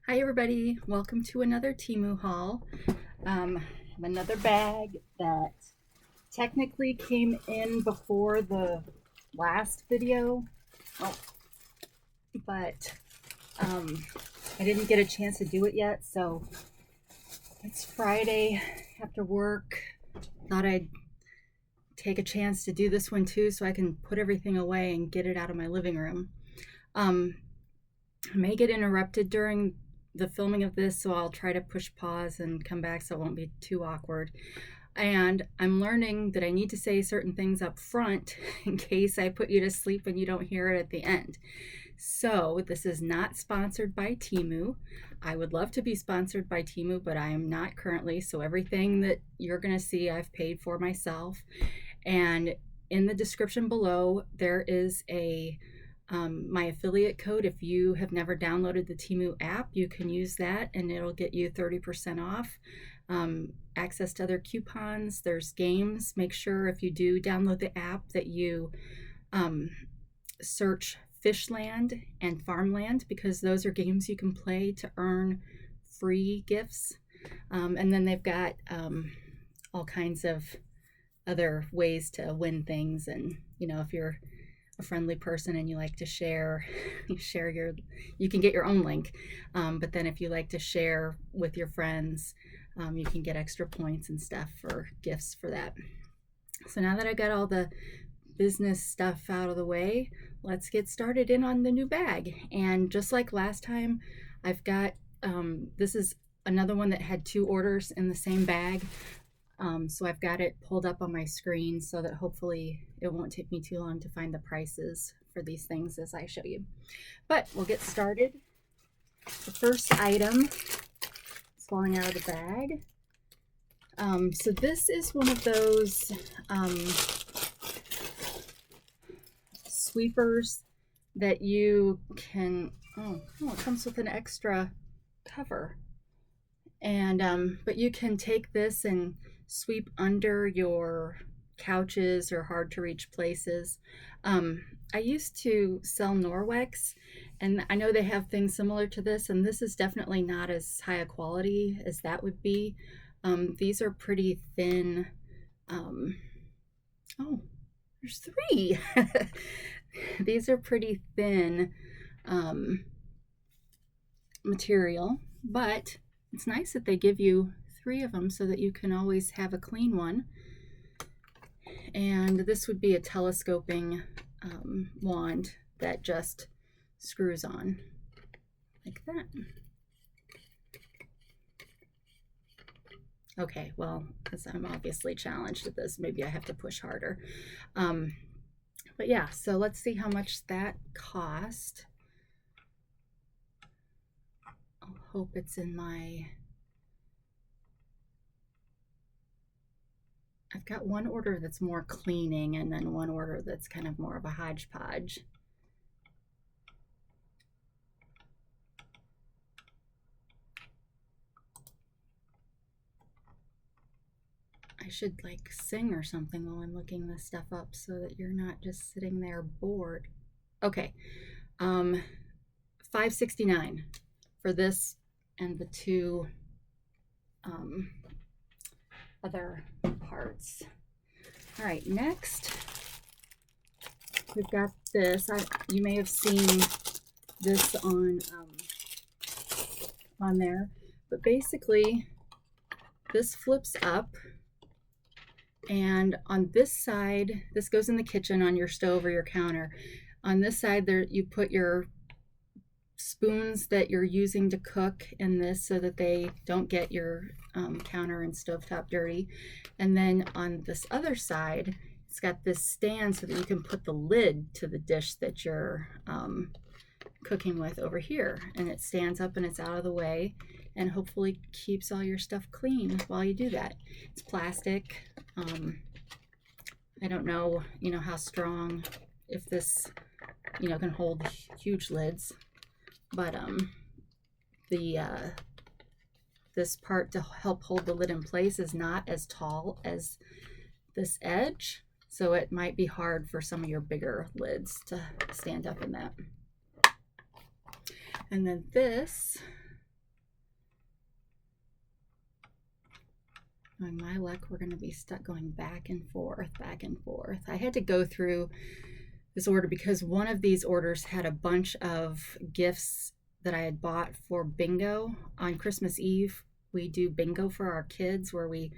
Hi everybody, welcome to another TEMU haul. I have another bag that technically came in before the last video, but I didn't get a chance to do it yet, so it's Friday after work. Thought I'd take a chance to do this one too so I can put everything away and get it out of my living room. I may get interrupted during the filming of this, so I'll try to push pause and come back so it won't be too awkward. And I'm learning that I need to say certain things up front in case I put you to sleep and you don't hear it at the end. So this is not sponsored by TEMU. I would love to be sponsored by TEMU, but I am not currently. So everything that you're going to see, I've paid for myself. And in the description below, there is my affiliate code. If you have never downloaded the TEMU app, you can use that and it'll get you 30% off. Access to other coupons, there's games. Make sure if you do download the app that you search Fishland and Farmland, because those are games you can play to earn free gifts. And then they've got all kinds of other ways to win things. And if you're a friendly person and you like to share you can get your own link, but then if you like to share with your friends, you can get extra points and stuff for gifts for that. So now that I got all the business stuff out of the way, let's get started in on the new bag. And just like last time, I've got this is another one that had 2 orders in the same bag. So I've got it pulled up on my screen so that hopefully it won't take me too long to find the prices for these things as I show you. But we'll get started. The first item is falling out of the bag. So this is one of those sweepers that you can, it comes with an extra cover. And but you can take this and sweep under your couches or hard to reach places. I used to sell Norwex, and I know they have things similar to this, and this is definitely not as high a quality as that would be. These are pretty thin. Oh, there's 3. These are pretty thin material, but it's nice that they give you 3 of them so that you can always have a clean one. And this would be a telescoping wand that just screws on like that. Okay, well, because I'm obviously challenged at this, maybe I have to push harder. But yeah, so let's see how much that cost. I'll hope it's in my... I've got one order that's more cleaning and then one order that's kind of more of a hodgepodge. I should like sing or something while I'm looking this stuff up so that you're not just sitting there bored. Okay, $5.69 for this and the 2 other parts. All right, next we've got this. You may have seen this on there, but basically this flips up, and on this side, this goes in the kitchen on your stove or your counter. On this side there you put your spoons that you're using to cook in this so that they don't get your counter and stovetop dirty. And then on this other side, it's got this stand so that you can put the lid to the dish that you're cooking with over here, and it stands up and it's out of the way and hopefully keeps all your stuff clean while you do that. It's plastic. I don't know, how strong, if this, can hold huge lids. But this part to help hold the lid in place is not as tall as this edge, so it might be hard for some of your bigger lids to stand up in that. And then this Knowing my luck, we're going to be stuck going back and forth, back and forth. I had to go through this order because one of these orders had a bunch of gifts that I had bought for bingo. On Christmas Eve, we do bingo for our kids where we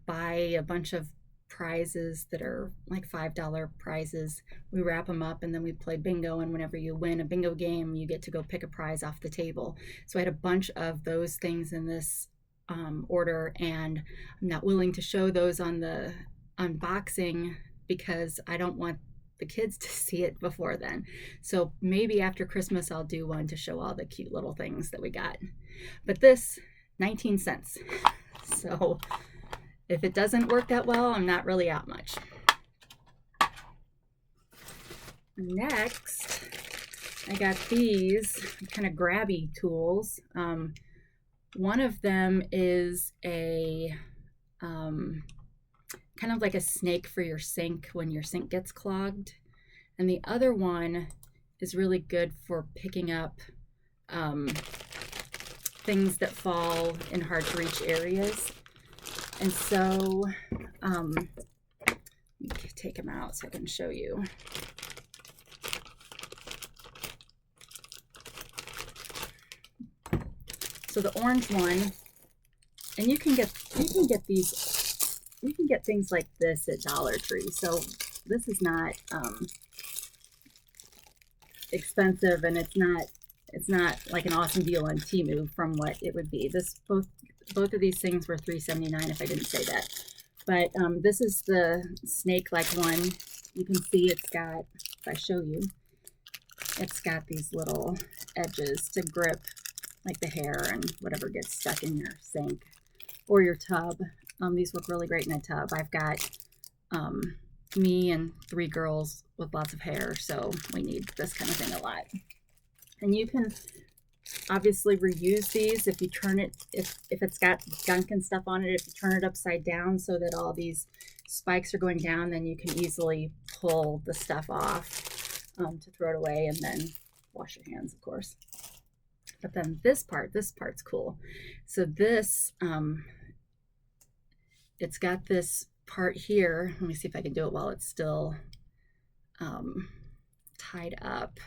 buy a bunch of prizes that are like $5 prizes. We wrap them up and then we play bingo, and whenever you win a bingo game, you get to go pick a prize off the table. So I had a bunch of those things in this order, and I'm not willing to show those on the unboxing because I don't want the kids to see it before then. So maybe after Christmas I'll do one to show all the cute little things that we got. But this, 19 cents. So if it doesn't work that well, I'm not really out much. Next, I got these kind of grabby tools. One of them is a kind of like a snake for your sink when your sink gets clogged. And the other one is really good for picking up things that fall in hard to reach areas. And so, let me take them out so I can show you. So the orange one, and you can get things like this at Dollar Tree. So this is not expensive, and it's not like an awesome deal on TEMU from what it would be. Both of these things were $3.79 if I didn't say that. But this is the snake-like one. You can see it's got, if I show you, it's got these little edges to grip like the hair and whatever gets stuck in your sink or your tub. These work really great in a tub. I've got me and 3 girls with lots of hair, so we need this kind of thing a lot. And you can obviously reuse these if you turn it, if it's got gunk and stuff on it, if you turn it upside down so that all these spikes are going down, then you can easily pull the stuff off to throw it away and then wash your hands, of course. But then this part's cool. So this, it's got this part here. Let me see if I can do it while it's still tied up.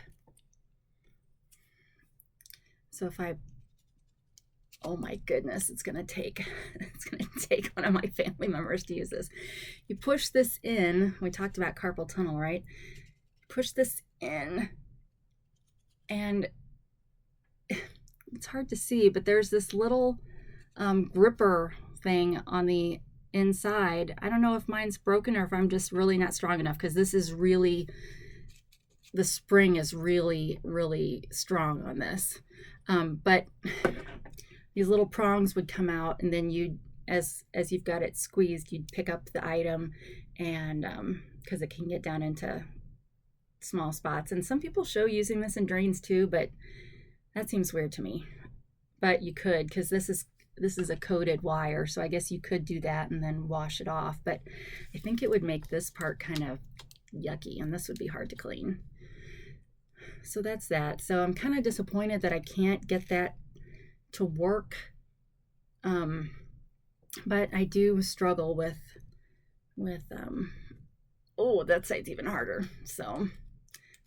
So if I, oh my goodness, it's gonna take one of my family members to use this. You push this in. We talked about carpal tunnel, right? Push this in, and it's hard to see, but there's this little gripper thing on the inside. I don't know if mine's broken or if I'm just really not strong enough, because this is really, the spring is really, really strong on this. But these little prongs would come out, and then you'd, as you've got it squeezed, you'd pick up the item, and because it can get down into small spots. And some people show using this in drains too, but that seems weird to me. But you could, because this is a coated wire, so I guess you could do that and then wash it off. But I think it would make this part kind of yucky, and this would be hard to clean. So that's that. So I'm kind of disappointed that I can't get that to work. But I do struggle with oh, that side's even harder. So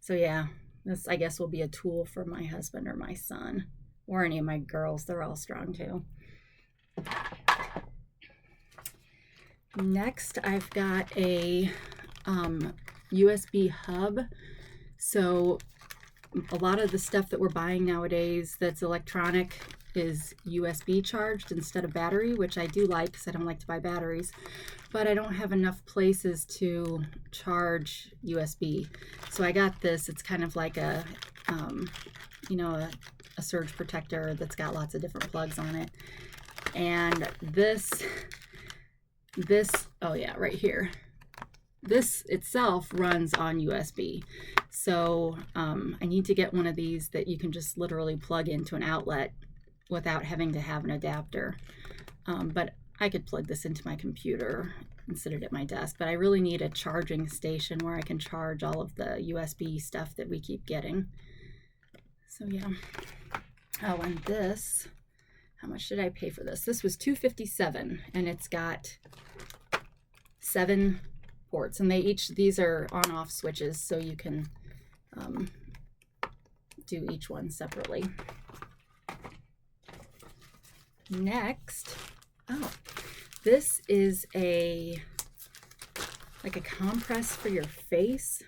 yeah, this I guess will be a tool for my husband or my son or any of my girls. They're all strong too. Next, I've got a USB hub. So a lot of the stuff that we're buying nowadays that's electronic is USB charged instead of battery, which I do like because I don't like to buy batteries, but I don't have enough places to charge USB. So I got this. It's kind of like a surge protector that's got lots of different plugs on it. And this, oh yeah, right here. This itself runs on USB. So I need to get one of these that you can just literally plug into an outlet without having to have an adapter. But I could plug this into my computer and sit it at my desk. But I really need a charging station where I can charge all of the USB stuff that we keep getting. So yeah. Oh, and this how much did I pay for this? This was $2.57, and it's got 7 ports, and these are on-off switches, so you can do each one separately. Next, oh, this is like a compress for your face.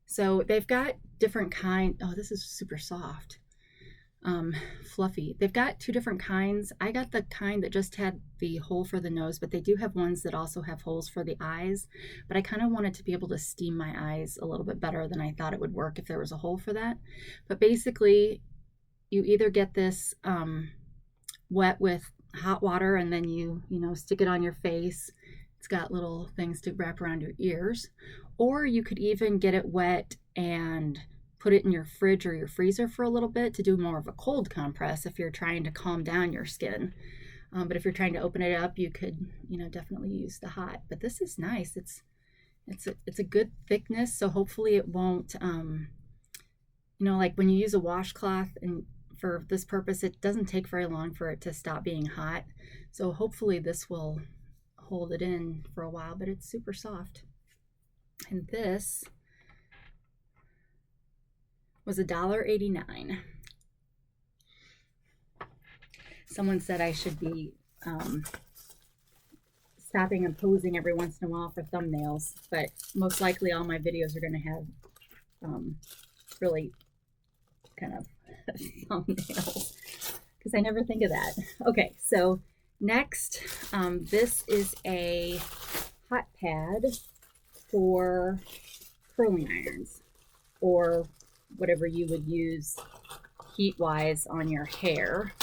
So they've got different kind. Oh, this is super soft, fluffy. They've got 2 different kinds. I got the kind that just had the hole for the nose, but they do have ones that also have holes for the eyes. But I kind of wanted to be able to steam my eyes a little bit better than I thought it would work if there was a hole for that. But basically, you either get this wet with hot water, and then you stick it on your face. It's got little things to wrap around your ears, or you could even get it wet and put it in your fridge or your freezer for a little bit to do more of a cold compress if you're trying to calm down your skin. But if you're trying to open it up, you could definitely use the hot. But this is nice. It's a good thickness, so hopefully it won't like when you use a washcloth, and for this purpose it doesn't take very long for it to stop being hot, so hopefully this will hold it in for a while. But it's super soft. And this was $1.89. Someone said I should be stopping and posing every once in a while for thumbnails, but most likely all my videos are going to have really kind of thumbnails, because I never think of that. Okay, so next, this is a hot pad for curling irons, or whatever you would use heat-wise on your hair.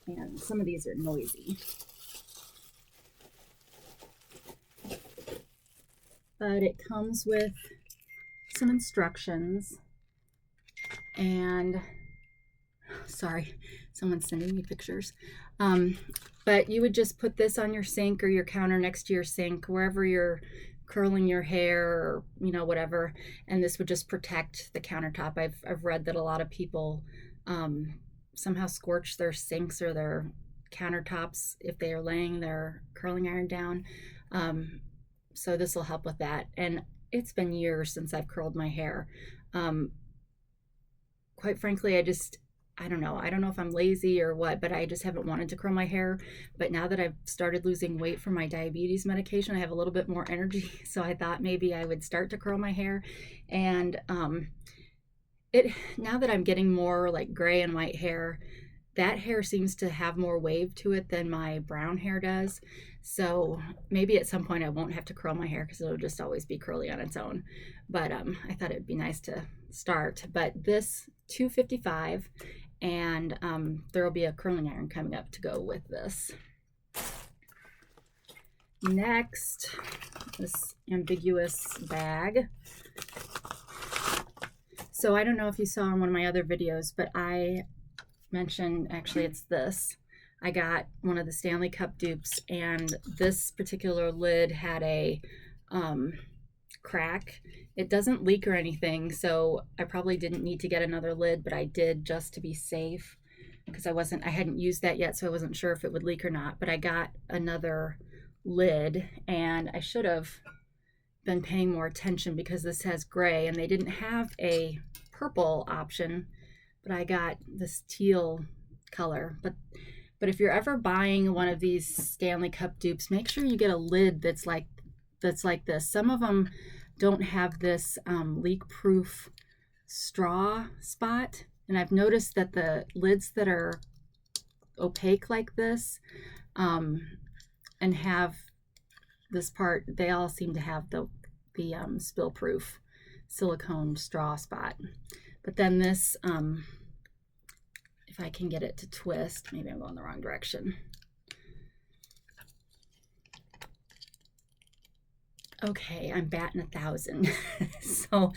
And some of these are noisy. But it comes with some instructions, and sorry, someone's sending me pictures. But you would just put this on your sink or your counter next to your sink, wherever you're curling your hair, or whatever, and this would just protect the countertop. I've read that a lot of people somehow scorch their sinks or their countertops if they are laying their curling iron down. So this will help with that. And it's been years since I've curled my hair. Quite frankly, I don't know if I'm lazy or what, but I just haven't wanted to curl my hair. But now that I've started losing weight from my diabetes medication, I have a little bit more energy. So I thought maybe I would start to curl my hair. And now that I'm getting more like gray and white hair, that hair seems to have more wave to it than my brown hair does. So maybe at some point I won't have to curl my hair, because it'll just always be curly on its own. But I thought it'd be nice to start. But this $2.55, and there will be a curling iron coming up to go with this. Next, this ambiguous bag. So I don't know if you saw in one of my other videos, but I mentioned, actually it's this. I got one of the Stanley Cup dupes, and this particular lid had a crack. It doesn't leak or anything, so I probably didn't need to get another lid, but I did just to be safe, because I hadn't used that yet, so I wasn't sure if it would leak or not. But I got another lid, and I should have been paying more attention, because this has gray, and they didn't have a purple option, but I got this teal color. But if you're ever buying one of these Stanley Cup dupes, make sure you get a lid that's like this. Some of them don't have this leak-proof straw spot, and I've noticed that the lids that are opaque like this and have this part, they all seem to have the spill-proof silicone straw spot. But then this, if I can get it to twist, maybe I'm going the wrong direction. Okay, I'm batting 1,000. So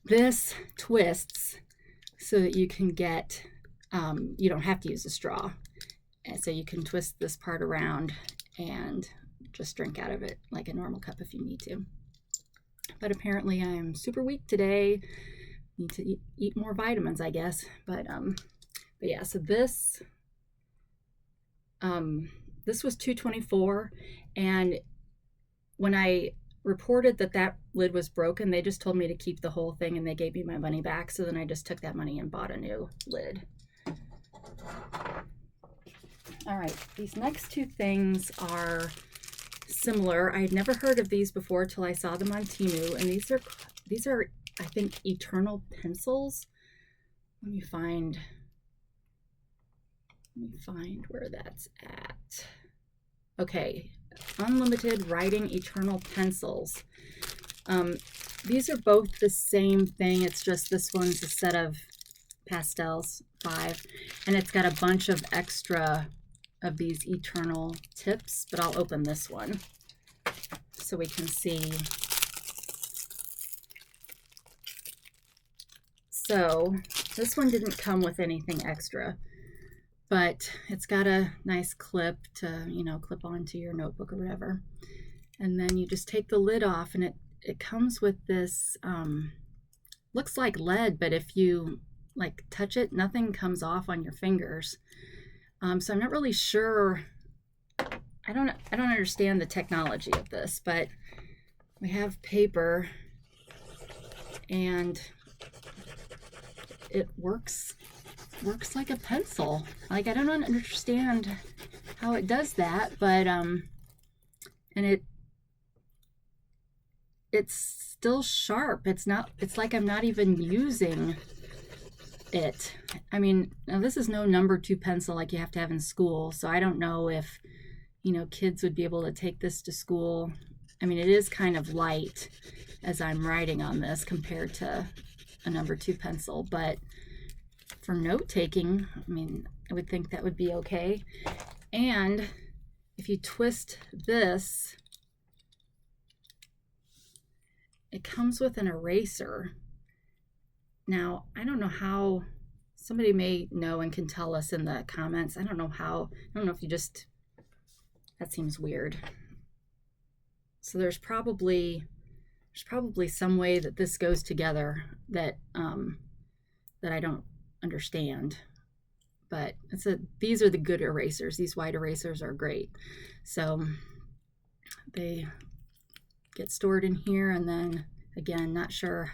this twists so that you can get, you don't have to use a straw. And so you can twist this part around and just drink out of it like a normal cup if you need to. But apparently I'm super weak today. need to eat more vitamins, I guess. But yeah, so this was $2.24, and when I reported that lid was broken, they just told me to keep the whole thing and they gave me my money back. So then I just took that money and bought a new lid. All right, these next two things are similar. I had never heard of these before till I saw them on TEMU, and these are I think Eternal pencils. Let me find where that's at. Okay, Unlimited Writing Eternal pencils. These are both the same thing. It's just this one's a set of pastels, 5, and it's got a bunch of extra of these Eternal tips, but I'll open this one so we can see. So this one didn't come with anything extra, but it's got a nice clip to, you know, clip onto your notebook or whatever. And then you just take the lid off, and it comes with this, looks like lead, but if you like touch it, nothing comes off on your fingers. So I'm not really sure. I don't understand the technology of this, but we have paper and it works like a pencil. Like, I don't understand how it does that, but and it's still sharp. It's like I'm not even using it. I mean, now this is no number 2 pencil like you have to have in school, so I don't know if, you know, kids would be able to take this to school. I mean, it is kind of light as I'm writing on this compared to a number 2 pencil, but for note taking, I mean, I would think that would be okay. And if you twist this, it comes with an eraser. Now, I don't know how, somebody may know and can tell us in the comments. I don't know if you just, that seems weird. So there's probably some way that this goes together that that I don't understand. But these are the good erasers. These white erasers are great. So they get stored in here, and then again, not sure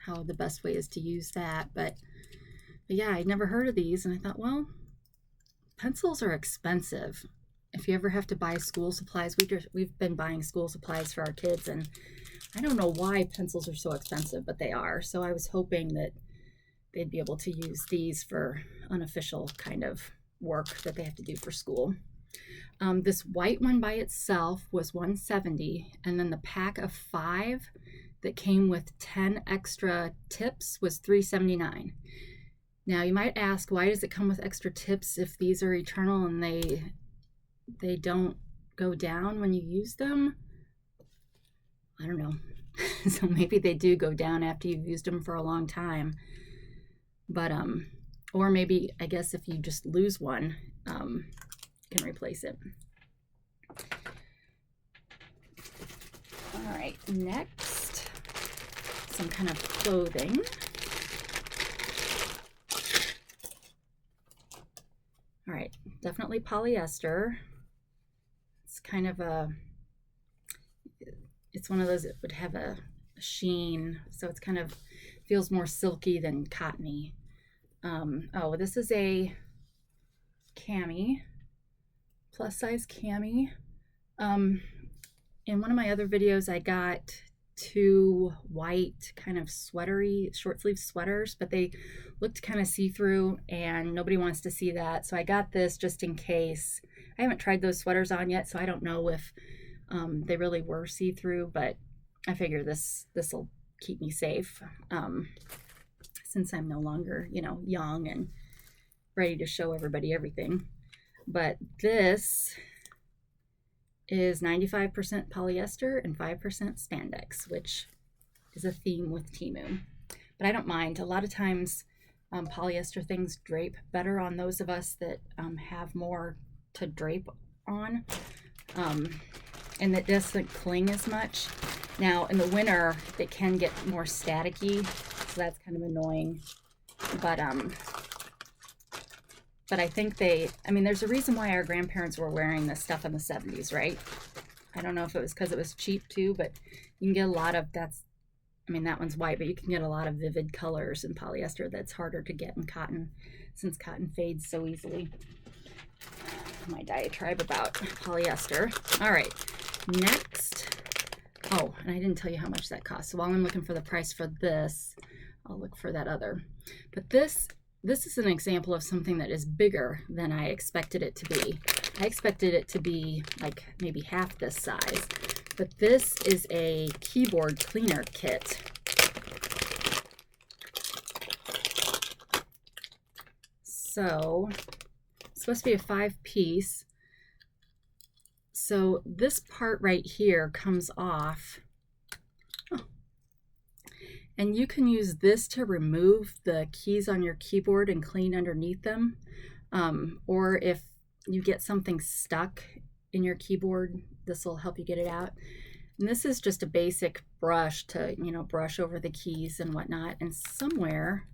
how the best way is to use that, but yeah, I'd never heard of these, and I thought, well, pencils are expensive. If you ever have to buy school supplies, we've been buying school supplies for our kids, and I don't know why pencils are so expensive, but they are. So I was hoping that they'd be able to use these for unofficial kind of work that they have to do for school. This white one by itself was $170, and then the pack of 5 that came with 10 extra tips was $3.79. Now you might ask, why does it come with extra tips if these are Eternal and they don't go down when you use them? I don't know. So maybe they do go down after you've used them for a long time. But or maybe, I guess, if you just lose one, you can replace it. All right, next, some kind of clothing. All right, definitely polyester. It's kind of it's one of those that would have a sheen, so it's kind of feels more silky than cottony. Oh, this is a Cami, plus size Cami. In one of my other videos, I got 2 white kind of sweatery short sleeve sweaters, but they looked kind of see-through and nobody wants to see that. So I got this just in case. I haven't tried those sweaters on yet, so I don't know if they really were see-through, but I figure this will keep me safe since I'm no longer, you know, young and ready to show everybody everything. But this is 95% polyester and 5% spandex, which is a theme with TEMU. But I don't mind. A lot of times polyester things drape better on those of us that have more to drape on, and that doesn't cling as much. Now in the winter it can get more staticky, so that's kind of annoying. But I think I mean, there's a reason why our grandparents were wearing this stuff in the 70s, right? I don't know if it was because it was cheap too, but you can get a lot of, I mean, that one's white, but you can get a lot of vivid colors in polyester that's harder to get in cotton, since cotton fades so easily. My diatribe about polyester. All right, next. Oh, and I didn't tell you how much that costs. So while I'm looking for the price for this, I'll look for that other. But this is an example of something that is bigger than I expected it to be. I expected it to be like maybe half this size, but this is a keyboard cleaner kit. So it's supposed to be a 5-piece. So this part right here comes off. Oh. And you can use this to remove the keys on your keyboard and clean underneath them. Or if you get something stuck in your keyboard, this will help you get it out. And this is just a basic brush to, you know, brush over the keys and whatnot. And somewhere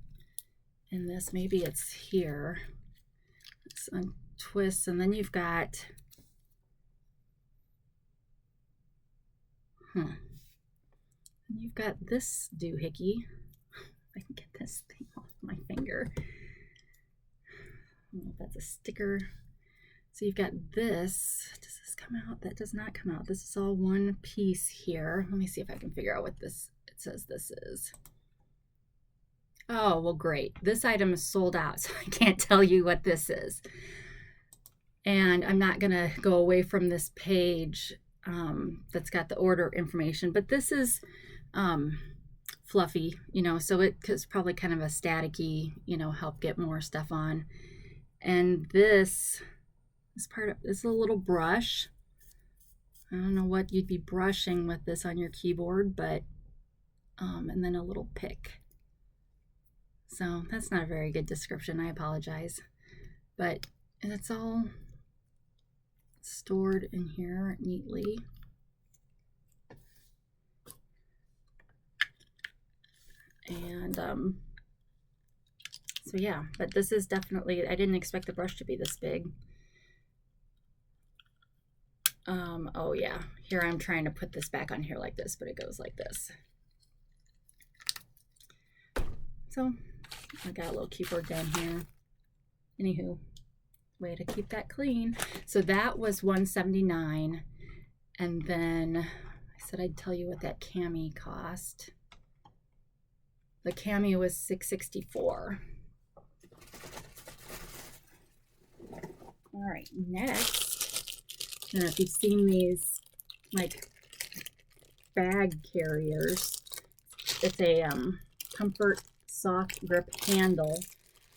in this, maybe it's here, it's untwists, and then you've got, you've got this doohickey. I can get this thing off my finger. I don't know if that's a sticker. So you've got this. Does this come out? That does not come out. This is all one piece here. Let me see if I can figure out what it says this is. Oh, well, great. This item is sold out, so I can't tell you what this is. And I'm not going to go away from this page that's got the order information, but this is fluffy, you know, so it's probably kind of a staticky, you know, help get more stuff on. And this is a little brush. I don't know what you'd be brushing with this on your keyboard, but and then a little pick. So that's not a very good description. I apologize, but it's all stored in here neatly. And so yeah, but this is definitely, I didn't expect the brush to be this big. Oh yeah, here I'm trying to put this back on here like this, but it goes like this. So I got a little keyboard down here. Anywho, way to keep that clean. So that was $179, and then I said I'd tell you what that Cami cost. The Cami was $664. All right, next, I don't know if you've seen these like bag carriers. It's a comfort soft grip handle,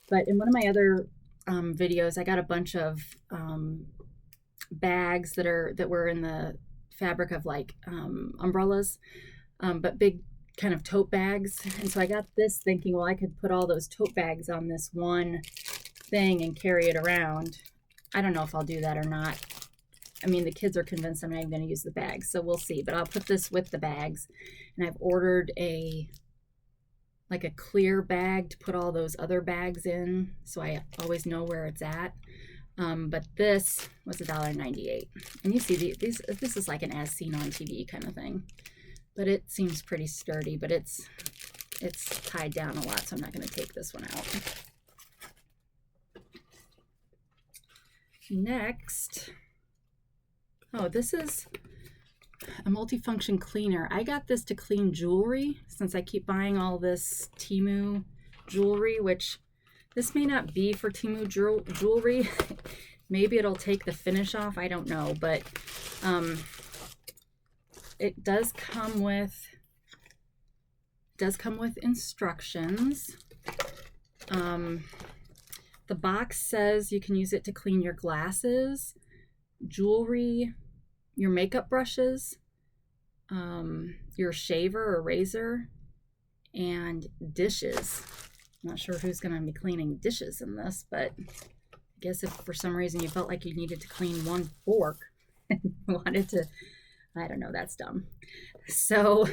but in one of my other videos, I got a bunch of bags that were in the fabric of like umbrellas, but big kind of tote bags. And so I got this thinking, well, I could put all those tote bags on this one thing and carry it around. I don't know if I'll do that or not. I mean, the kids are convinced I'm not even going to use the bags, so we'll see. But I'll put this with the bags, and I've ordered like a clear bag to put all those other bags in, so I always know where it's at. But this was $1.98, and you see this is like an as seen on TV kind of thing, but it seems pretty sturdy. But it's tied down a lot, so I'm not going to take this one out. Next, oh, this is a multifunction cleaner. I got this to clean jewelry, since I keep buying all this TEMU jewelry, which this may not be for TEMU jewelry. Maybe it'll take the finish off, I don't know, but it does come with instructions. The box says you can use it to clean your glasses, jewelry, your makeup brushes, your shaver or razor, and dishes. I'm not sure who's going to be cleaning dishes in this, but I guess if for some reason you felt like you needed to clean one fork and wanted to, I don't know, that's dumb. So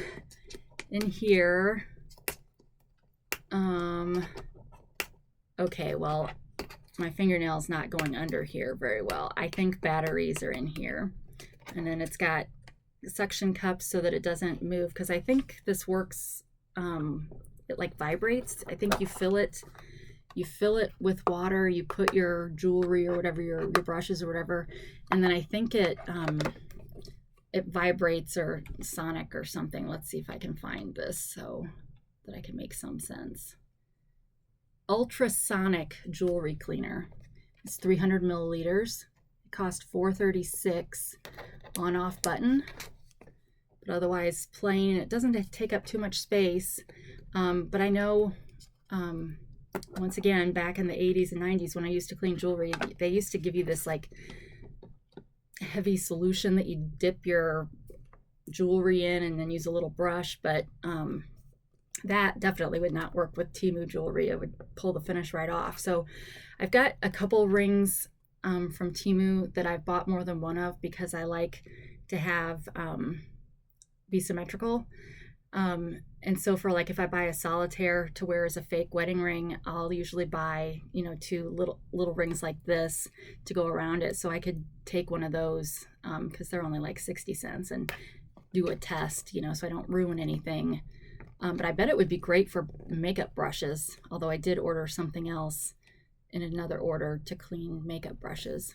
in here Okay, well, my fingernail's not going under here very well. I think batteries are in here. And then it's got suction cups so that it doesn't move, because I think this works, it like vibrates. I think you fill it with water, you put your jewelry or whatever, your brushes or whatever, and then I think it vibrates or sonic or something. Let's see if I can find this so that I can make some sense. Ultrasonic jewelry cleaner. It's 300 milliliters. It cost $4.36. On-off button, but otherwise plain. It doesn't take up too much space, but I know, once again, back in the 80s and 90s when I used to clean jewelry, they used to give you this like heavy solution that you dip your jewelry in and then use a little brush, but that definitely would not work with TEMU jewelry. It would pull the finish right off. So I've got a couple rings from TEMU that I've bought more than one of because I like to have be symmetrical. And so for like if I buy a solitaire to wear as a fake wedding ring, I'll usually buy, you know, two little rings like this to go around it. So I could take one of those because they're only like 60 cents and do a test, you know, so I don't ruin anything. But I bet it would be great for makeup brushes, although I did order something else in another order to clean makeup brushes.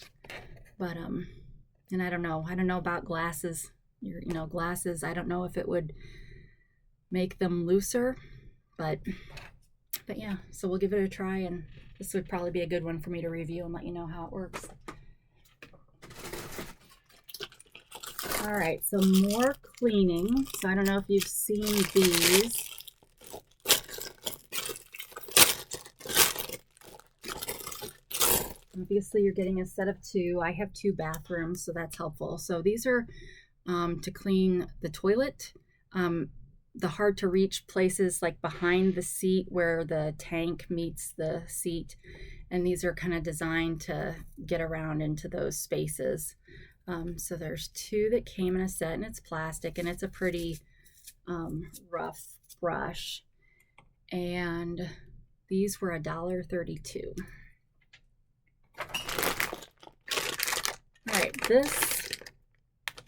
But and I don't know about glasses. Glasses, I don't know if it would make them looser, but yeah, so we'll give it a try, and this would probably be a good one for me to review and let you know how it works. All right, so more cleaning. So I don't know if you've seen these. Obviously, you're getting a set of two. I have two bathrooms, so that's helpful. So these are to clean the toilet, the hard to reach places like behind the seat where the tank meets the seat. And these are kind of designed to get around into those spaces. So there's two that came in a set, and it's plastic, and it's a pretty rough brush. And these were $1.32. All right, this,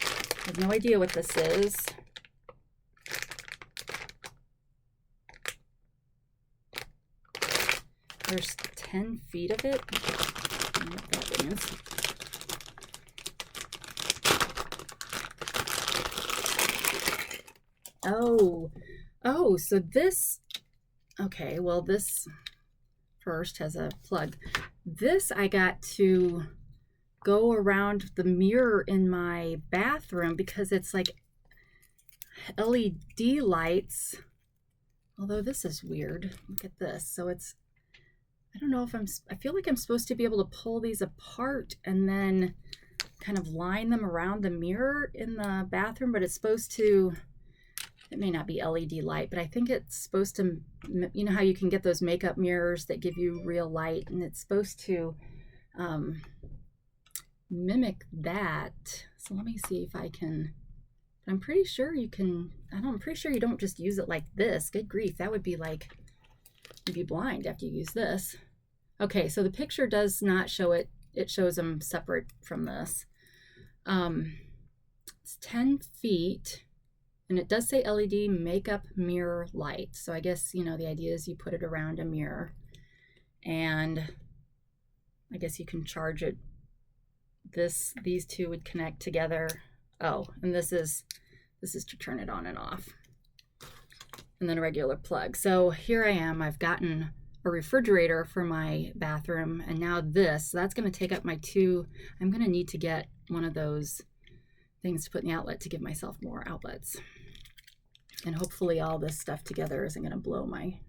I have no idea what this is. There's 10 feet of it. I don't know what that means. Oh, so this, okay, well, this first has a plug. This I got to go around the mirror in my bathroom because it's like LED lights. Although this is weird. Look at this. So it's, I don't know if I feel like I'm supposed to be able to pull these apart and then kind of line them around the mirror in the bathroom, but it's supposed to, it may not be LED light, but I think it's supposed to, you know how you can get those makeup mirrors that give you real light, and it's supposed to mimic that. So let me see if I can, I'm pretty sure you can, I'm pretty sure you don't just use it like this. Good grief, that would be like, you'd be blind after you use this. Okay, so the picture does not show it. It shows them separate from this. It's 10 feet. And it does say LED makeup mirror light. So I guess, you know, the idea is you put it around a mirror, and I guess you can charge it. These two would connect together. Oh, and this is to turn it on and off. And then a regular plug. So here I am. I've gotten a refrigerator for my bathroom, and now this. So that's going to take up my two. I'm going to need to get one of those things to put in the outlet to give myself more outlets. And hopefully all this stuff together isn't going to blow my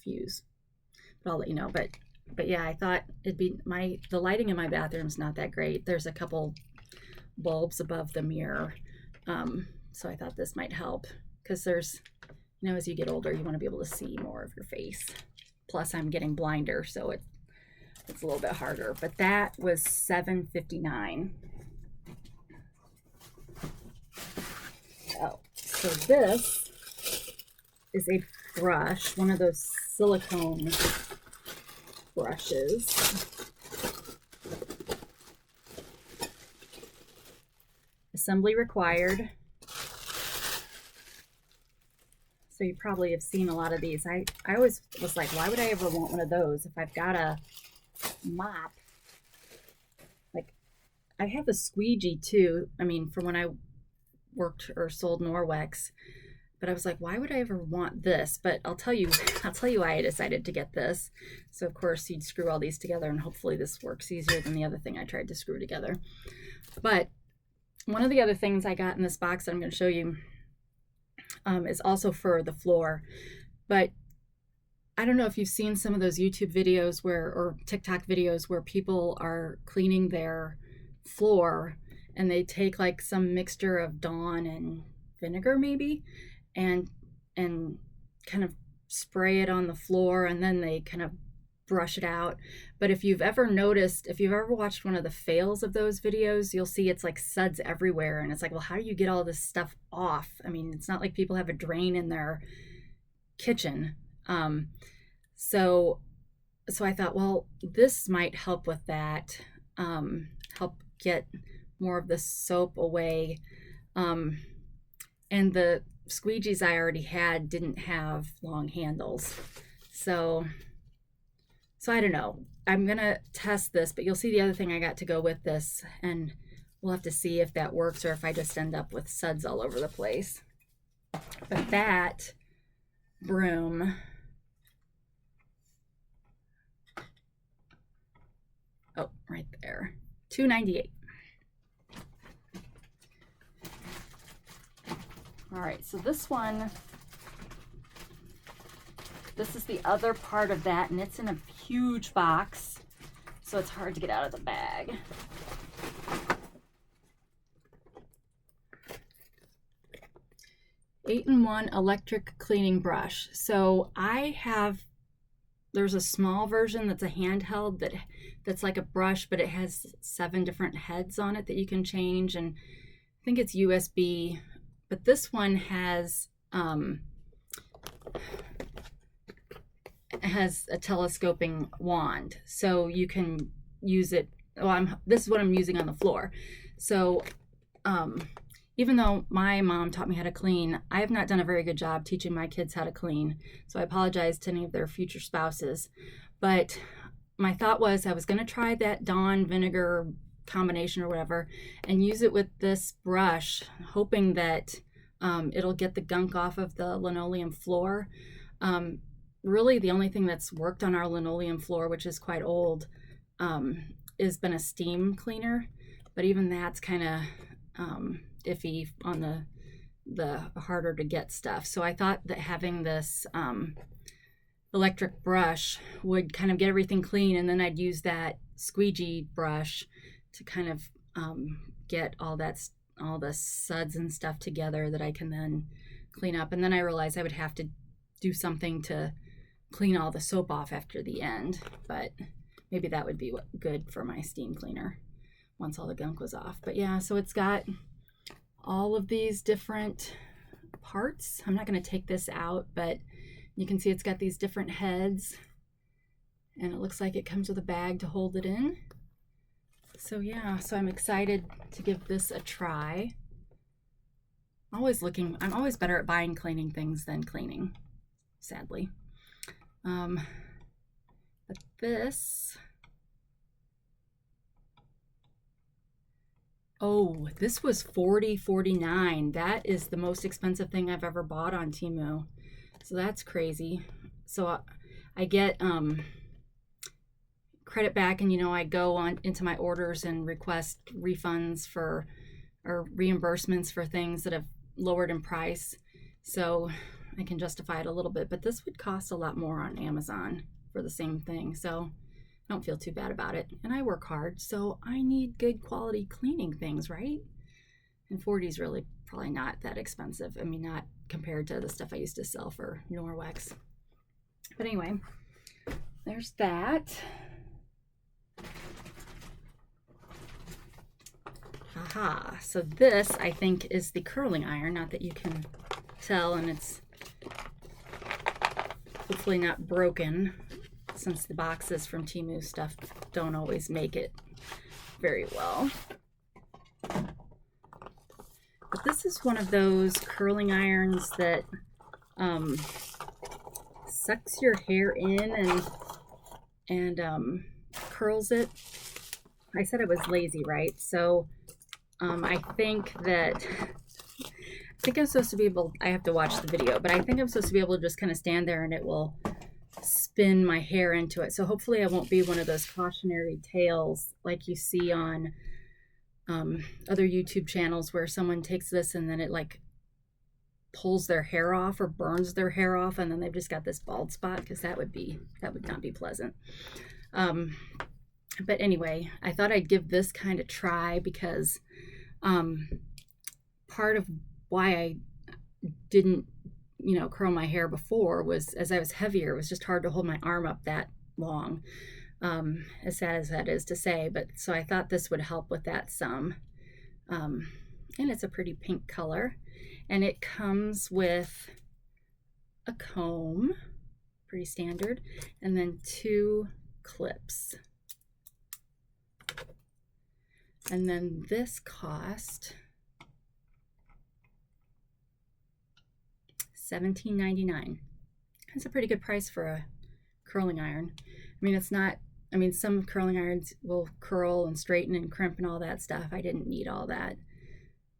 fuse. But I'll let you know. But yeah, I thought it'd be the lighting in my bathroom's not that great. There's a couple bulbs above the mirror. So I thought this might help, because there's, you know, as you get older, you want to be able to see more of your face. Plus I'm getting blinder, so it's a little bit harder. But that was $7.59. Oh, so this is a brush, one of those silicone brushes. Assembly required. So you probably have seen a lot of these. I always was like, why would I ever want one of those if I've got a mop? Like, I have a squeegee too. I mean, from when I worked or sold Norwex, but I was like, why would I ever want this? But I'll tell you why I decided to get this. So of course you'd screw all these together, and hopefully this works easier than the other thing I tried to screw together. But one of the other things I got in this box that I'm going to show you is also for the floor. But I don't know if you've seen some of those YouTube videos or TikTok videos where people are cleaning their floor and they take like some mixture of Dawn and vinegar maybe and kind of spray it on the floor, and then they kind of brush it out. But if you've ever watched one of the fails of those videos, you'll see it's like suds everywhere, and it's like, well, how do you get all this stuff off? I mean, it's not like people have a drain in their kitchen. So I thought, well, this might help with that, help get more of the soap away. And the squeegees I already had didn't have long handles. So I don't know. I'm going to test this, but you'll see the other thing I got to go with this, and we'll have to see if that works or if I just end up with suds all over the place. But that broom, oh, right there, $2.98. All right, so this one, this is the other part of that, and it's in a huge box, so it's hard to get out of the bag. Eight-in-one electric cleaning brush. So there's a small version that's a handheld that's like a brush, but it has 7 different heads on it that you can change, and I think it's USB. But this one has a telescoping wand, so you can use it. Well, this is what I'm using on the floor. So even though my mom taught me how to clean, I have not done a very good job teaching my kids how to clean. So I apologize to any of their future spouses. But my thought was I was going to try that Dawn vinegar combination or whatever and use it with this brush, hoping that it'll get the gunk off of the linoleum floor. Really the only thing that's worked on our linoleum floor, which is quite old, has been a steam cleaner, but even that's kind of iffy on the harder to get stuff. So I thought that having this electric brush would kind of get everything clean, and then I'd use that squeegee brush to kind of get all the suds and stuff together that I can then clean up. And then I realized I would have to do something to clean all the soap off after the end, but maybe that would be good for my steam cleaner once all the gunk was off. But yeah, so it's got all of these different parts. I'm not going to take this out, but you can see it's got these different heads, and it looks like it comes with a bag to hold it in. So yeah, so I'm excited to give this a try. I'm always better at buying cleaning things than cleaning, sadly. But this, oh, this was $40.49. That is the most expensive thing I've ever bought on TEMU. So that's crazy. So I get credit back, and I go on into my orders and request refunds or reimbursements for things that have lowered in price, so I can justify it a little bit. But this would cost a lot more on Amazon for the same thing, so I don't feel too bad about it. And I work hard, so I need good quality cleaning things, right? And 40 is really probably not that expensive. I mean, not compared to the stuff I used to sell for Norwex. But anyway, there's that. Aha, so this I think is the curling iron, not that you can tell, and it's hopefully not broken, since the boxes from TEMU stuff don't always make it very well. But this is one of those curling irons that sucks your hair in and curls it. I said I was lazy, right? So I think I'm supposed to be able, I have to watch the video, but I think I'm supposed to be able to just kind of stand there and it will spin my hair into it. So hopefully I won't be one of those cautionary tales like you see on other YouTube channels where someone takes this and then it like pulls their hair off or burns their hair off and then they've just got this bald spot, because that would not be pleasant. But anyway, I thought I'd give this kind of try because part of why I didn't, curl my hair before was, as I was heavier, it was just hard to hold my arm up that long, as sad as that is to say. But so I thought this would help with that some. And it's a pretty pink color, and it comes with a comb, pretty standard, and then 2 clips. And then this cost $17.99. That's a pretty good price for a curling iron. I mean, it's not, some curling irons will curl and straighten and crimp and all that stuff. I didn't need all that.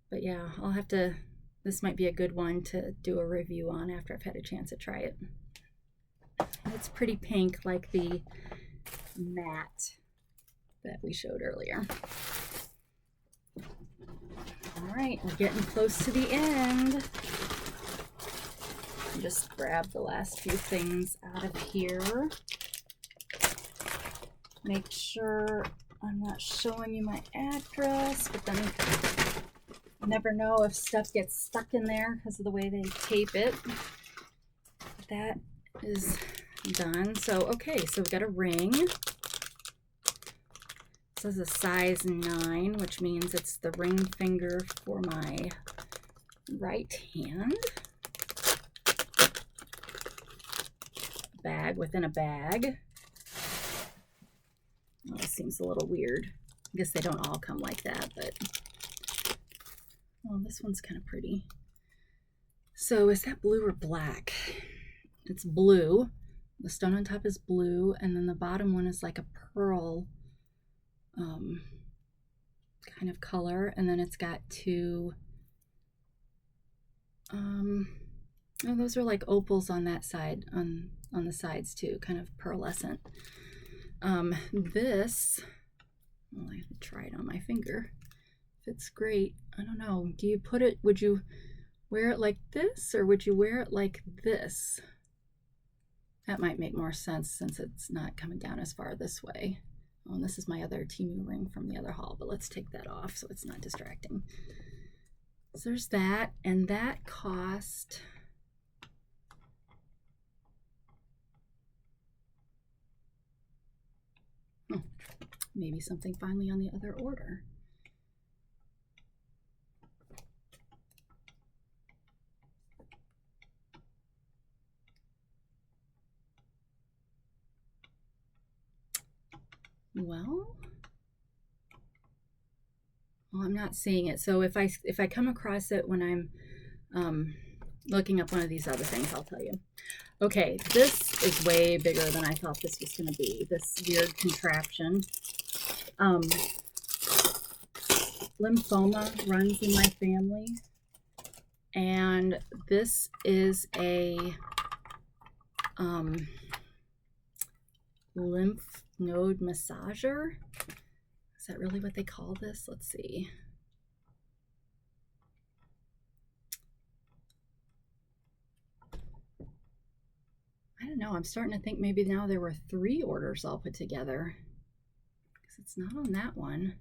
But yeah, this might be a good one to do a review on after I've had a chance to try it. It's pretty pink, like the matte that we showed earlier. All right, we're getting close to the end. Just grab the last few things out of here. Make sure I'm not showing you my address, but then you never know if stuff gets stuck in there because of the way they tape it. That is done. So, okay, so we've got a ring. This is a size 9, which means it's the ring finger for my right hand. Bag within a bag. Oh, this seems a little weird. I guess they don't all come like that, but oh, this one's kind of pretty. So is that blue or black? It's blue. The stone on top is blue, and then the bottom one is like a pearl kind of color, and then it's got 2 oh, those are like opals on that side, on the sides too, kind of pearlescent. This, well, I have to try it on my finger. Fits great. I don't know. Do you put it, would you wear it like this, or would you wear it like this? That might make more sense since it's not coming down as far this way. Oh, and this is my other TEMU ring from the other haul, but let's take that off so it's not distracting. So there's that, and that cost maybe something finally on the other order. Well, I'm not seeing it. So if I come across it when I'm looking up one of these other things, I'll tell you. Okay, this is way bigger than I thought this was going to be. This weird contraption. Lymphoma runs in my family, and this is a lymph node massager. Is that really what they call this? Let's see. I don't know. I'm starting to think maybe now there were 3 orders all put together, because it's not on that one.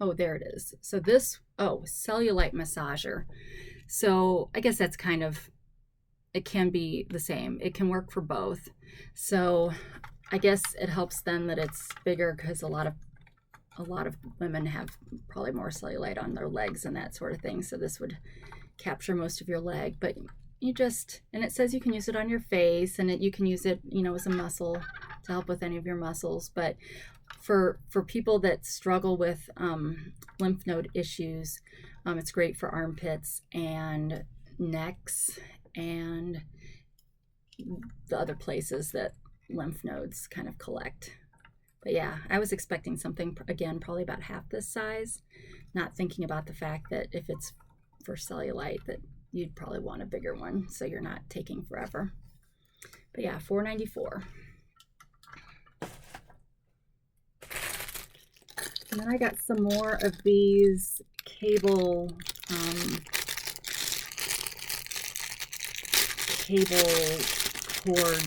Oh, there it is. So this, oh, cellulite massager. So I guess that's kind of, it can be the same. It can work for both. So I guess it helps then that it's bigger, because a lot of women have probably more cellulite on their legs and that sort of thing. So this would capture most of your leg. But you just, and it says you can use it on your face, and you can use it, you know, as a muscle to help with any of your muscles. But for people that struggle with lymph node issues, it's great for armpits and necks and the other places that lymph nodes kind of collect. But yeah, I was expecting something, again, probably about half this size, not thinking about the fact that if it's for cellulite that you'd probably want a bigger one so you're not taking forever. But yeah, $4.94. And then I got some more of these cable cord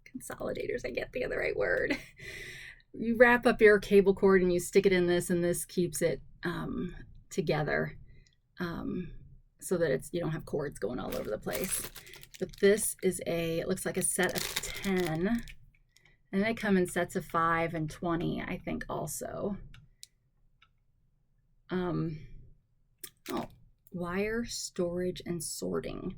consolidators. I can't think of the right word. You wrap up your cable cord and you stick it in this, and this keeps it together so that you don't have cords going all over the place. But this is it looks like a set of 10, and they come in sets of 5 and 20, I think, also. Wire storage and sorting.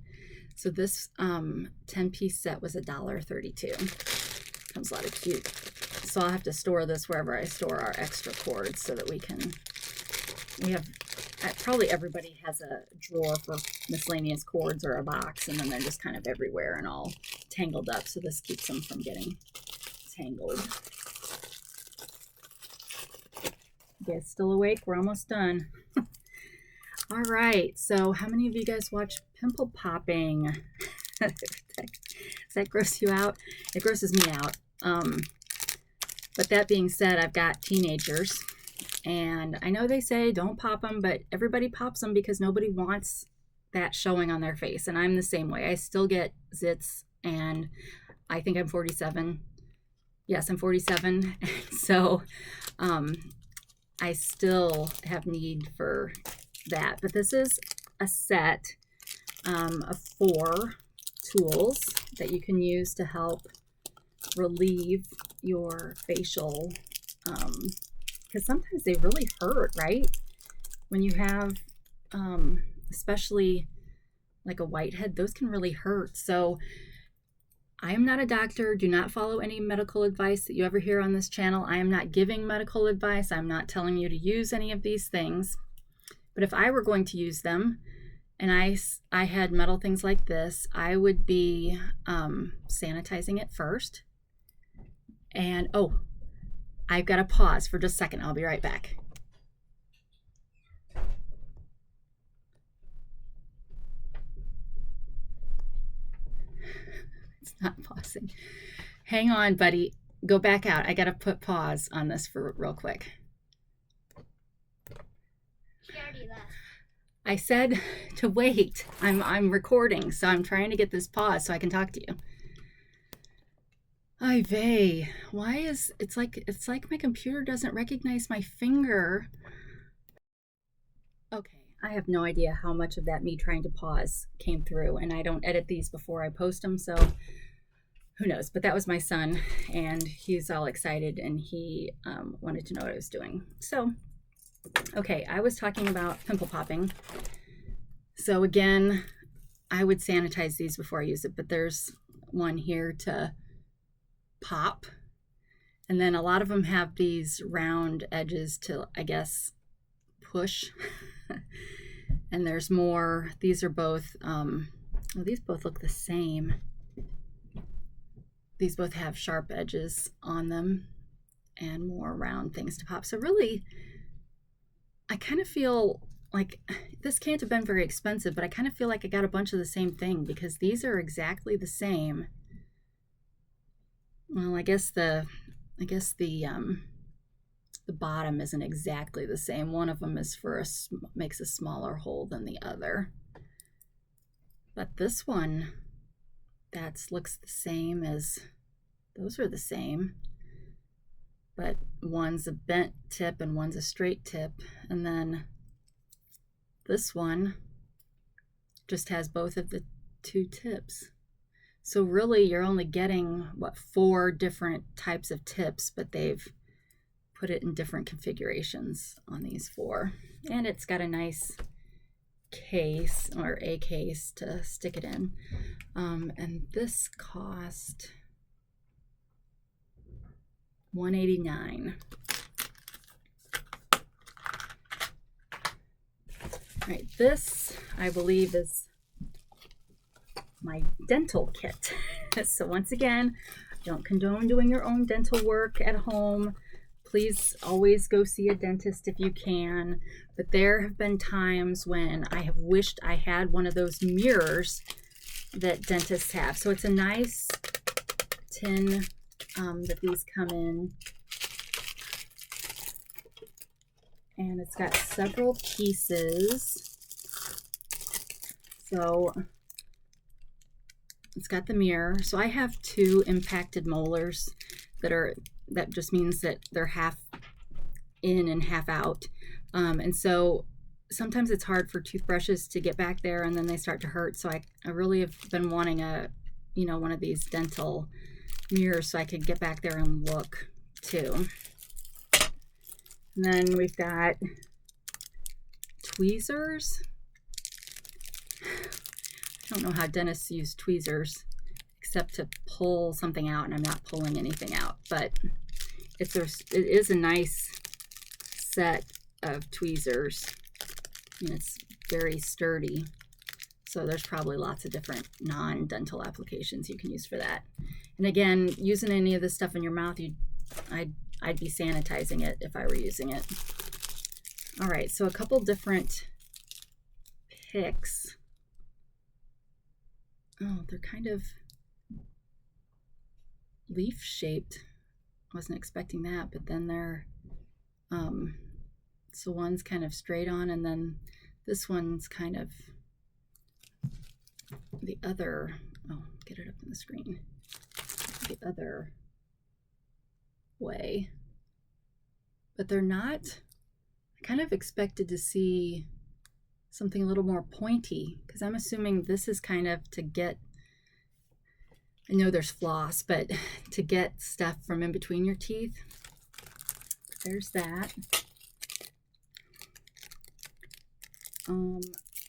So this 10-piece set was $1.32. Comes a lot of cute. So I'll have to store this wherever I store our extra cords so that we have, probably everybody has a drawer for miscellaneous cords or a box, and then they're just kind of everywhere and all tangled up. So this keeps them from getting tangled. You guys still awake? We're almost done. All right, so how many of you guys watch pimple popping? Does that gross you out? It grosses me out. But that being said, I've got teenagers, and I know they say don't pop them, but everybody pops them because nobody wants that showing on their face. And I'm the same way. I still get zits, and I think I'm 47. Yes, I'm 47. So I still have need for that. But this is a set of 4 tools that you can use to help relieve your facial, because sometimes they really hurt, right? When you have, especially like a whitehead, those can really hurt. So I am not a doctor. Do not follow any medical advice that you ever hear on this channel. I am not giving medical advice. I'm not telling you to use any of these things. But if I were going to use them, and I had metal things like this, I would be sanitizing it first. And oh, I've got to pause for just a second. I'll be right back. It's not pausing. Hang on, buddy. Go back out. I got to put pause on this for real quick. She already left. I said to wait. I'm recording, so I'm trying to get this pause so I can talk to you. Ay vey, why is it's like my computer doesn't recognize my finger. Okay, I have no idea how much of that me trying to pause came through, and I don't edit these before I post them, so who knows. But that was my son, and he's all excited, and he wanted to know what I was doing. So okay, I was talking about pimple popping. So again, I would sanitize these before I use it, but there's one here to pop. And then a lot of them have these round edges to, I guess, push. And there's more. These are both, these both look the same. These both have sharp edges on them and more round things to pop. So really, I kind of feel like this can't have been very expensive, but I kind of feel like I got a bunch of the same thing because these are exactly the same. Well, I guess the bottom isn't exactly the same. One of them is makes a smaller hole than the other. But this one, looks the same as, those are the same. But one's a bent tip and one's a straight tip. And then this one just has both of the 2 tips. So really you're only getting, what, 4 different types of tips, but they've put it in different configurations on these 4. And it's got a nice case, or a case, to stick it in. And this cost $189. All right, this I believe is my dental kit. So once again, don't condone doing your own dental work at home. Please always go see a dentist if you can. But there have been times when I have wished I had one of those mirrors that dentists have. So it's a nice tin that these come in. And it's got several pieces. So it's got the mirror. So I have 2 impacted molars that just means that they're half in and half out. And so sometimes it's hard for toothbrushes to get back there, and then they start to hurt. So I really have been wanting one of these dental mirrors so I could get back there and look too. And then we've got tweezers. I don't know how dentists use tweezers except to pull something out, and I'm not pulling anything out, but it is a nice set of tweezers, and it's very sturdy. So there's probably lots of different non-dental applications you can use for that. And again, using any of this stuff in your mouth, I'd be sanitizing it if I were using it. All right, so a couple different picks. Oh, they're kind of leaf shaped. Wasn't expecting that, but then they're so one's kind of straight on, and then this one's kind of the other. Oh, get it up on the screen. The other way, but they're not. I kind of expected to see something a little more pointy, because I'm assuming this is kind of to get, I know there's floss, but to get stuff from in between your teeth. There's that.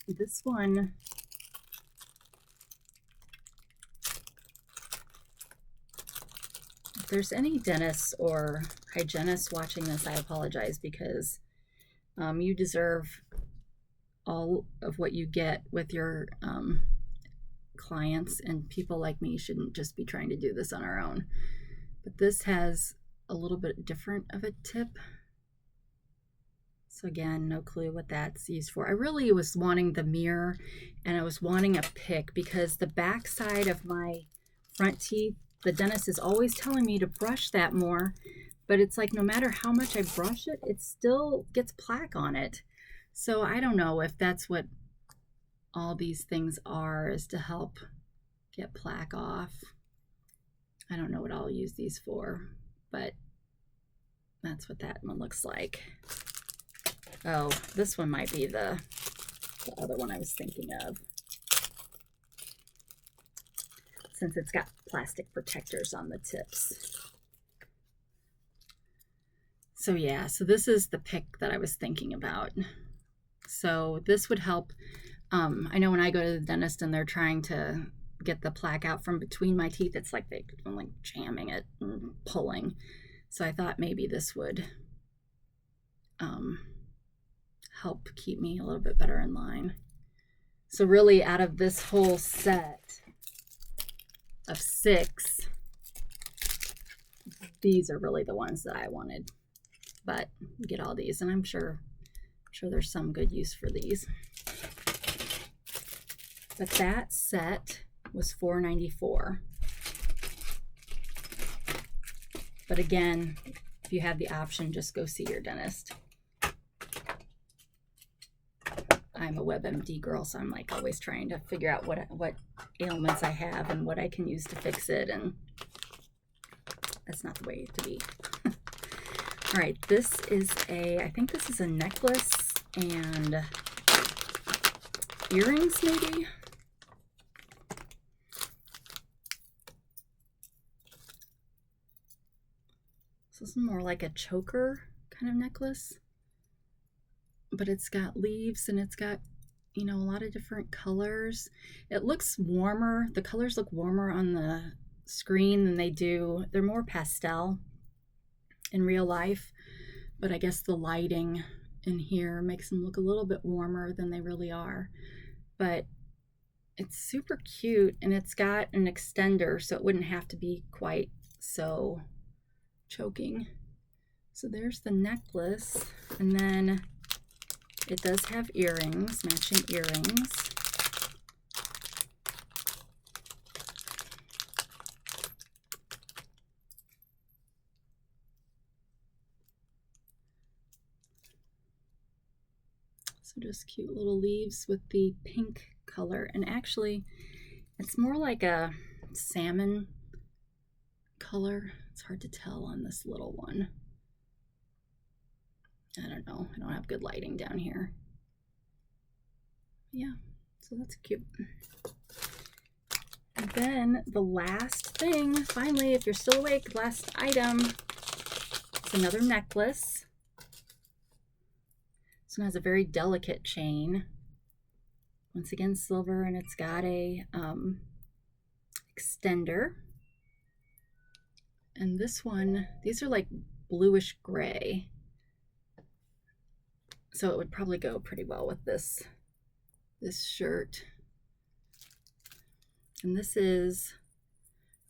This one, if there's any dentists or hygienists watching this, I apologize, because you deserve all of what you get with your clients, and people like me shouldn't just be trying to do this on our own. But this has a little bit different of a tip. So again, no clue what that's used for. I really was wanting the mirror, and I was wanting a pick, because the back side of my front teeth, the dentist is always telling me to brush that more, but it's like no matter how much I brush it, it still gets plaque on it. So I don't know if that's what all these things are, is to help get plaque off. I don't know what I'll use these for, but that's what that one looks like. Oh, this one might be the other one I was thinking of, since it's got plastic protectors on the tips. So yeah, so this is the pick that I was thinking about. So this would help. I know when I go to the dentist and they're trying to get the plaque out from between my teeth, it's like I'm like jamming it and pulling. So I thought maybe this would help keep me a little bit better in line. So really, out of this whole set of 6, these are really the ones that I wanted. But get all these, and I'm sure there's some good use for these. But that set was $4.94. But again, if you have the option, just go see your dentist. I'm a WebMD girl, so I'm like always trying to figure out what ailments I have and what I can use to fix it, and that's not the way to be. All right, this is I think this is a necklace and earrings, maybe. So this is more like a choker kind of necklace, but it's got leaves and it's got, you know, a lot of different colors. It looks warmer. The colors look warmer on the screen than they do. They're more pastel in real life, but I guess the lighting in here makes them look a little bit warmer than they really are. But it's super cute, and it's got an extender, so it wouldn't have to be quite so choking. So there's the necklace, and then it does have earrings, matching earrings. So just cute little leaves with the pink color, and actually it's more like a salmon color. It's hard to tell on this little one. I don't know, I don't have good lighting down here. Yeah, so that's cute. And then the last thing, finally, if you're still awake, last item, it's another necklace. This one has a very delicate chain. Once again, silver, and it's got a extender. And this one, these are like bluish gray. So it would probably go pretty well with this shirt. And this is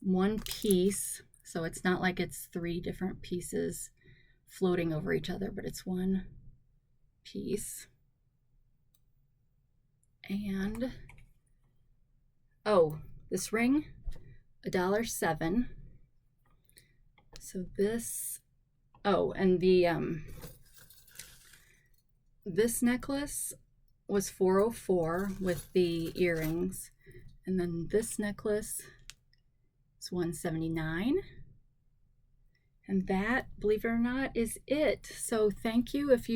one piece, so it's not like it's 3 different pieces floating over each other, but it's one piece. And oh, this ring, $1.07. So this, oh, and the this necklace was $4.04 with the earrings, and then this necklace is $179. And that, believe it or not, is it. So thank you. If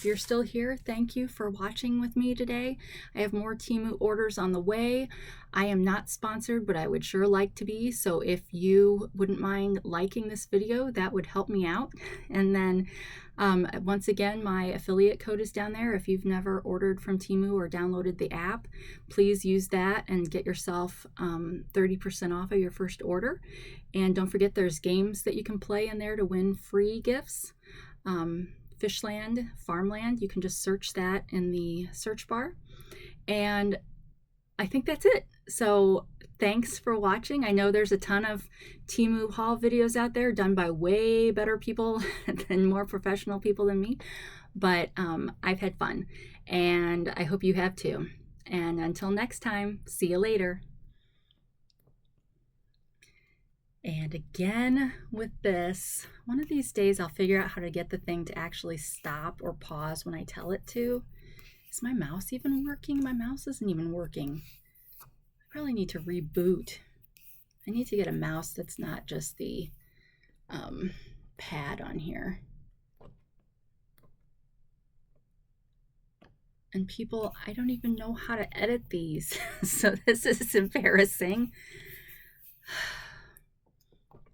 you're still here, thank you for watching with me today. I have more TEMU orders on the way. I am not sponsored, but I would sure like to be. So if you wouldn't mind liking this video, that would help me out. And then once again, my affiliate code is down there. If you've never ordered from TEMU or downloaded the app, please use that and get yourself 30% off of your first order. And don't forget, there's games that you can play in there to win free gifts. Fishland, Farmland, you can just search that in the search bar. And I think that's it. So thanks for watching. I know there's a ton of TEMU haul videos out there done by way better people than more professional people than me, but I've had fun, and I hope you have too. And until next time, see you later. And again with this, one of these days I'll figure out how to get the thing to actually stop or pause when I tell it to. Is my mouse even working? My mouse isn't even working. I probably need to reboot. I need to get a mouse that's not just the pad on here. And people, I don't even know how to edit these. So this is embarrassing.